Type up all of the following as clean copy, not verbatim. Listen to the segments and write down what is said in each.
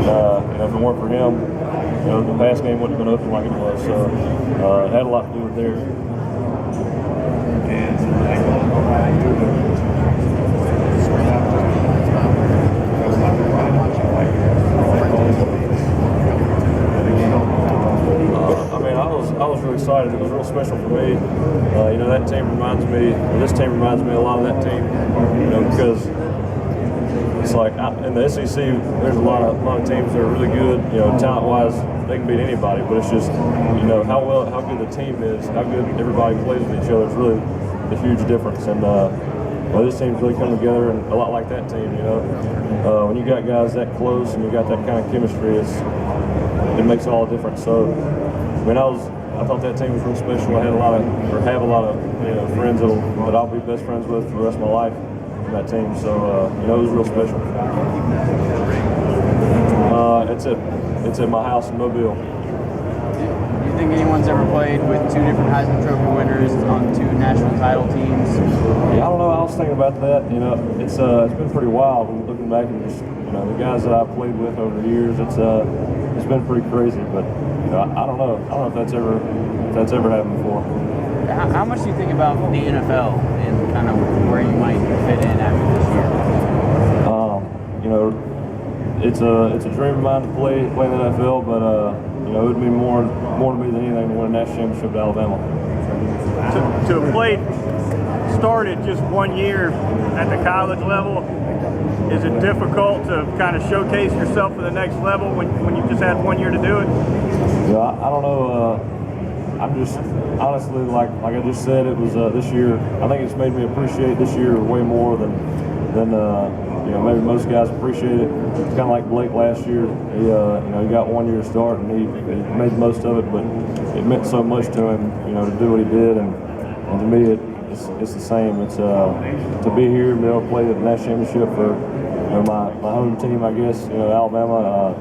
if it weren't for him, the pass game wouldn't have been open like it was. So it had a lot to do with there. I was really excited. It was real special for me. That team reminds me, or this team reminds me a lot of that team. Because it's like in the SEC, there's a lot of teams that are really good. Talent-wise, they can beat anybody. But it's just, how good the team is, how good everybody plays with each other is really a huge difference. And this team's really come together, and a lot like that team. When you got guys that close and you got that kind of chemistry, it makes all the difference. So. I thought that team was real special. I had have a lot of friends that I'll be best friends with for the rest of my life in that team. So it was real special. It's at my house in Mobile. Do you think anyone's ever played with two different Heisman Trophy winners on two national title teams? Yeah, I don't know. I was thinking about that. It's been pretty wild looking back and just the guys that I've played with over the years. It's been pretty crazy, but I don't know. I don't know if that's ever happened before. How much do you think about the NFL and kind of where you might fit in after this year? It's a dream of mine to play in the NFL, but it would mean more to me than anything to win a national championship at Alabama. To have played, started just 1 year at the college level, is it difficult to kind of showcase yourself for the next level when you've just had 1 year to do it? Yeah, I don't know. I'm just honestly, like I just said, it was this year. I think it's made me appreciate this year way more than maybe most guys appreciate it. It's kind of like Blake last year. He got 1 year to start and he made the most of it, but it meant so much to him, to do what he did, and to me it's the same. It's to be here and be able to play the national championship for my home team, I guess. Alabama.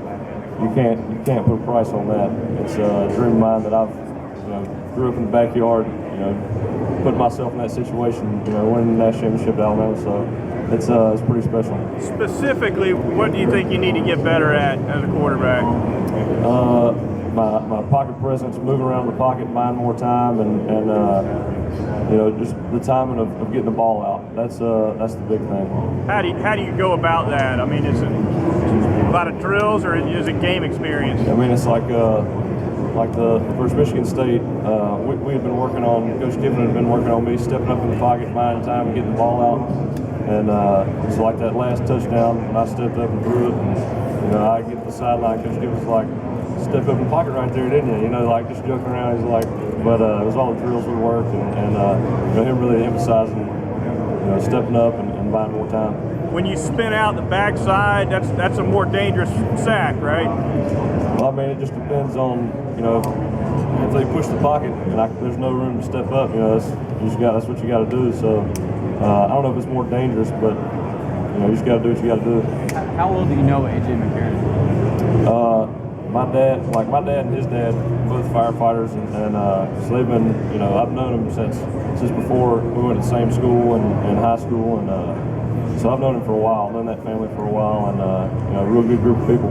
You can't put a price on that. It's a dream of mine that I've grew up in the backyard. Put myself in that situation. Winning the national championship at Alabama. So it's pretty special. Specifically, what do you think you need to get better at as a quarterback? My pocket presence, moving around the pocket, buying more time, and just the timing of getting the ball out. That's the big thing. How do you go about that? I mean, is it a lot of drills, or is it game experience? I mean, it's like the versus Michigan State. We had been working on, Coach Kiffin had been working on me stepping up in the pocket, buying time, and getting the ball out. And so like that last touchdown, when I stepped up and threw it, and I get to the sideline, Coach Kiffin's like, "Stepped up in the pocket right there, didn't you?" Like just joking around. He's like, but it was all the drills we worked, and him really emphasizing, stepping up and buying more time. When you spin out the backside, that's a more dangerous sack, right? Well, I mean, it just depends on, if they push the pocket and there's no room to step up, that's what you got to do. So I don't know if it's more dangerous, but you just got to do what you got to do. How well do you know AJ McCarron? My dad and his dad, both firefighters, and so they've been, I've known them since before we went to the same school in high school, and so I've known him for a while, known that family for a while, and a real good group of people.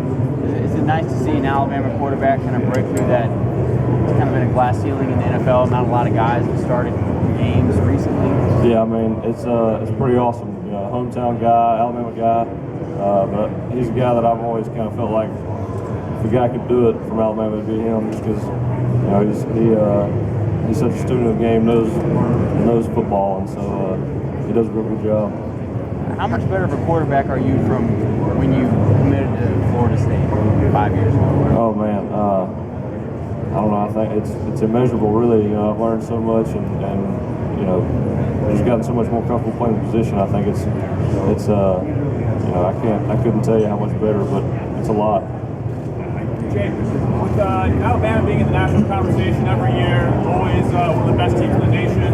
Is it nice to see an Alabama quarterback kind of break through that? It's kind of been a glass ceiling in the NFL. Not a lot of guys have started games recently. Yeah, I mean, it's pretty awesome. Hometown guy, Alabama guy, but he's a guy that I've always kind of felt like if a guy could do it from Alabama, it'd be him, just because he's such a student of the game, knows football, and so he does a real good job. How much better of a quarterback are you from when you committed to Florida State 5 years ago? Oh man, I don't know. I think it's immeasurable, really. I've learned so much, and just gotten so much more comfortable playing the position. I think it's I couldn't tell you how much better, but it's a lot. Jay, with Alabama being in the national conversation every year, always one of the best teams in the nation,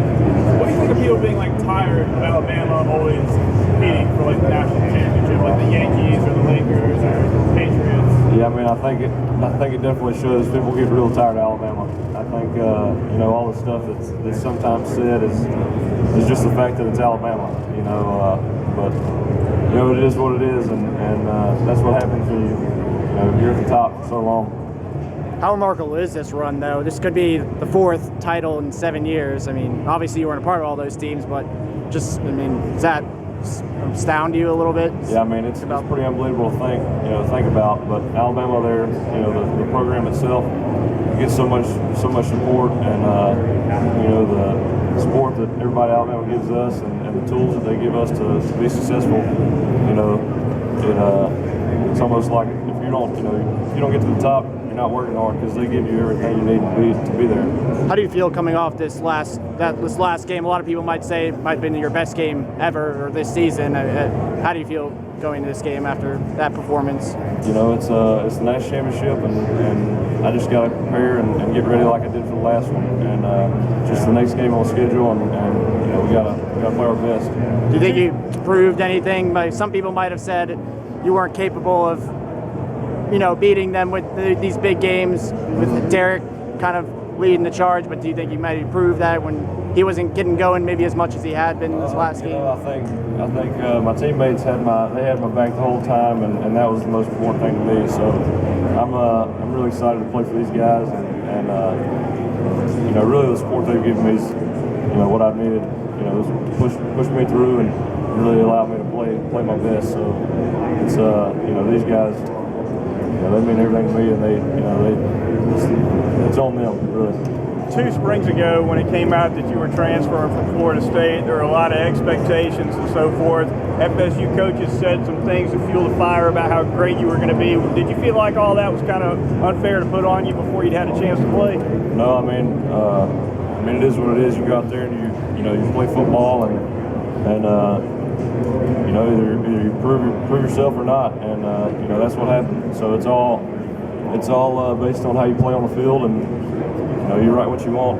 what do you think of people being tired of Alabama always competing for the national championship, like the Yankees or the Lakers or the Patriots? Yeah, I mean, I think it definitely shows. People get real tired of Alabama. I think all the stuff that's sometimes said is just the fact that it's Alabama. But it is what it is, and that's what happens when you you're at the top for so long. How remarkable is this run, though? This could be the 4th title in 7 years. I mean, obviously you weren't a part of all those teams, but just, I mean, does that astound you a little bit? Yeah, I mean, it's pretty unbelievable to think about. But Alabama, there, the program itself gets so much support, and the support that everybody at Alabama gives us, and the tools that they give us to be successful. It's almost like if you don't get to the top, you're not working hard, because they give you everything you need to be there. How do you feel coming off this last game? A lot of people might say it might have been your best game ever or this season. How do you feel going to this game after that performance? It's the national championship, and I just got to prepare and get ready like I did for the last one, and just the next game on schedule, and we gotta play our best. Do you think you proved anything? Some people might have said you weren't capable of beating them with these big games, with Derek kind of leading the charge, but do you think you might have proved that when he wasn't getting going maybe as much as he had been in this last game? I think my teammates had my back the whole time, and that was the most important thing to me. So I'm really excited to play for these guys, and really the support they've given me is what I needed. Push me through and really allow me to play my best. So it's these guys. They mean everything to me, and it's on them, really. 2 springs ago, when it came out that you were transferring from Florida State, there were a lot of expectations and so forth. FSU coaches said some things to fuel the fire about how great you were going to be. Did you feel like all that was kind of unfair to put on you before you'd had a chance to play? No, I mean it is what it is. You go out there and you play football, and either you prove yourself or not, and that's what happened. So it's all based on how you play on the field, and you write what you want.